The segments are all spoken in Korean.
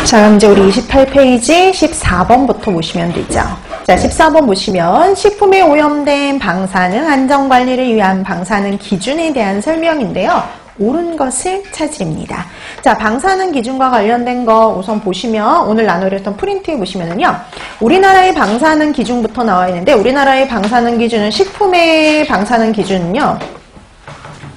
자, 그럼 이제 우리 28페이지 14번부터 보시면 되죠. 자, 14번 보시면 식품에 오염된 방사능 안전관리를 위한 방사능 기준에 대한 설명인데요. 옳은 것을 찾으립니다. 자, 방사능 기준과 관련된 거 우선 보시면 오늘 나누렸던 프린트에 보시면은요. 우리나라의 방사능 기준부터 나와 있는데 우리나라의 방사능 기준은 식품의 방사능 기준은요.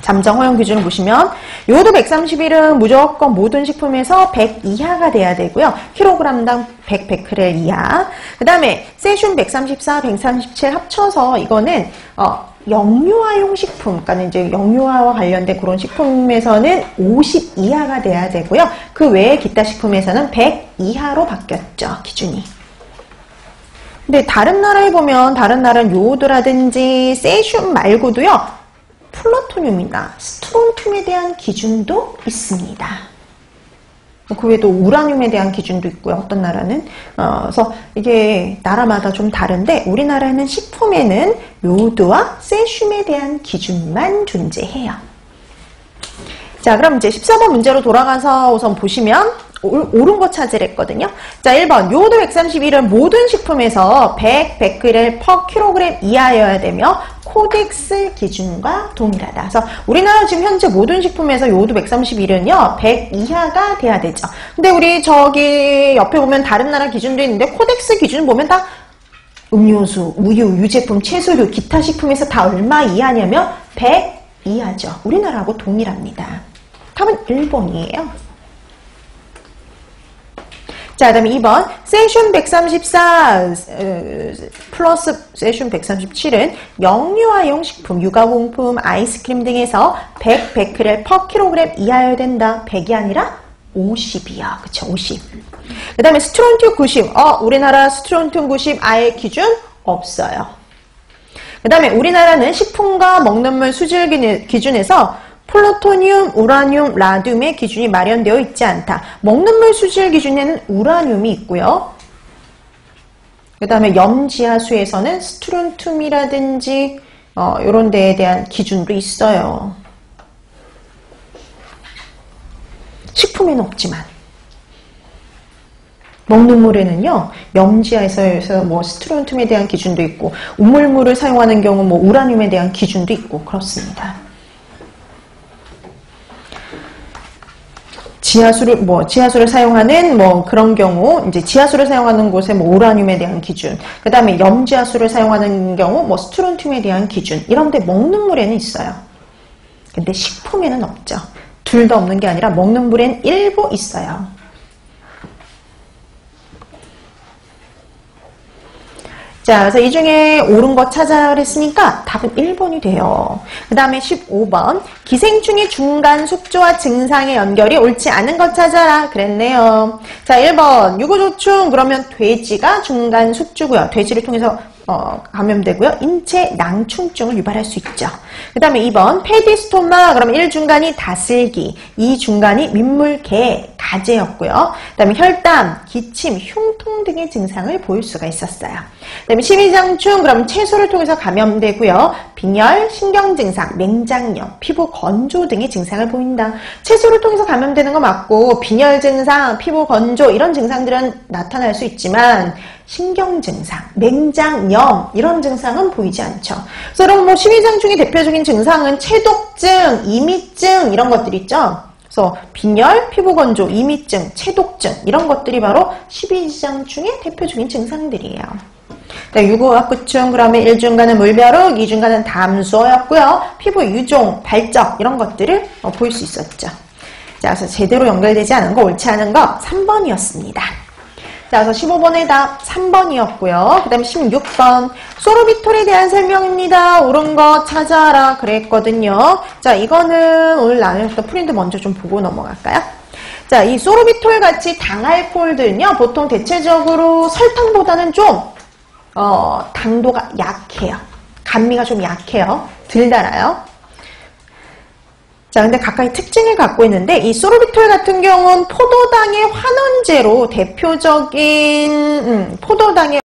잠정 허용 기준을 보시면 요오드 131은 무조건 모든 식품에서 100 이하가 돼야 되고요. 킬로그램당 100 베크렐 이하. 그 다음에 세슘 134, 137 합쳐서 이거는 영유아용 식품, 그러니까 이제 영유아와 관련된 그런 식품에서는 50 이하가 돼야 되고요. 그 외에 기타 식품에서는 100 이하로 바뀌었죠, 기준이. 근데 다른 나라에 보면 다른 나라는 요오드라든지 세슘 말고도요. 플루토늄이나 스트론튬에 대한 기준도 있습니다. 그 외에도 우라늄에 대한 기준도 있고요. 어떤 나라는. 그래서 이게 나라마다 좀 다른데 우리나라는 식품에는 요오드와 세슘에 대한 기준만 존재해요. 자, 그럼 이제 14번 문제로 돌아가서 우선 보시면 옳은 거 찾으랬거든요. 자, 1번 요오드 131은 모든 식품에서 100 베크렐 퍼 킬로그램 이하여야 되며 코덱스 기준과 동일하다. 그래서 우리나라 지금 현재 모든 식품에서 요오드 131은요 100 이하가 돼야 되죠. 근데 우리 저기 옆에 보면 다른 나라 기준도 있는데 코덱스 기준 보면 다 음료수, 우유, 유제품, 채소류, 기타 식품에서 다 얼마 이하냐면 100 이하죠. 우리나라하고 동일합니다. 답은 1번이에요. 자, 그 다음에 2번 세슘 134 플러스 세슘 137은 영유아용 식품, 육아용품, 아이스크림 등에서 100 베크렐 퍼 킬로그램 이하여야 된다. 100이 아니라 50이야. 그쵸? 50. 그 다음에 스트론튬 90. 우리나라 스트론튬 90 아예 기준 없어요. 그 다음에 우리나라는 식품과 먹는 물 수질 기준에서 플루토늄, 우라늄, 라듐의 기준이 마련되어 있지 않다. 먹는 물 수질 기준에는 우라늄이 있고요. 그 다음에 염지하수에서는 스트론튬이라든지 이런 데에 대한 기준도 있어요. 식품에는 없지만 먹는 물에는요, 염지하에서 뭐 스트론튬에 대한 기준도 있고 우물물을 사용하는 경우 뭐 우라늄에 대한 기준도 있고 그렇습니다. 지하수를 사용하는 그런 경우, 이제 지하수를 사용하는 곳에 우라늄에 대한 기준, 그 다음에 염지하수를 사용하는 경우 스트론튬에 대한 기준, 이런데 먹는 물에는 있어요. 근데 식품에는 없죠. 둘 다 없는 게 아니라 먹는 물에는 일부 있어요. 자, 그래서 이 중에 옳은 거 찾아야 그랬으니까 답은 1번이 돼요. 그 다음에 15번. 기생충의 중간 숙주와 증상의 연결이 옳지 않은 것 찾아라. 그랬네요. 자, 1번. 유구조충. 그러면 돼지가 중간 숙주고요. 돼지를 통해서 감염되고요. 인체 낭충증을 유발할 수 있죠. 그 다음에 2번. 페디스토마. 그러면 1중간이 다슬기, 2중간이 민물개, 가재였고요. 그 다음에 혈담, 기침, 흉통 등의 증상을 보일 수가 있었어요. 그 다음에 십이장충, 그럼 채소를 통해서 감염되고요. 빈혈, 신경증상, 맹장염, 피부 건조 등의 증상을 보인다. 채소를 통해서 감염되는 거 맞고 빈혈 증상, 피부 건조 이런 증상들은 나타날 수 있지만 신경증상, 맹장염 이런 증상은 보이지 않죠. 그래서 여러분 십이장충의 대표적인 증상은 체독증, 이미증 이런 것들 있죠. 그래서 빈혈, 피부 건조, 이미증, 체독증 이런 것들이 바로 십이장충의 대표적인 증상들이에요. 유구압구충, 그러면 1중간은 물벼룩, 2중간은 담소였고요. 피부 유종, 발적 이런 것들을 보일 수 있었죠. 자, 그래서 제대로 연결되지 않은 거, 옳지 않은 거 3번이었습니다. 자, 그래서 15번의 답 3번이었고요. 그 다음에 16번. 소르비톨에 대한 설명입니다. 옳은 거 찾아라. 그랬거든요. 자, 이거는 오늘 나눴던 프린트 먼저 좀 보고 넘어갈까요? 자, 이 소르비톨 같이 당알코올들은요, 보통 대체적으로 설탕보다는 좀, 당도가 약해요. 감미가 좀 약해요. 덜 달아요. 자, 근데 각각의 특징을 갖고 있는데 이 소르비톨 같은 경우는 포도당의 환원제로 대표적인 포도당의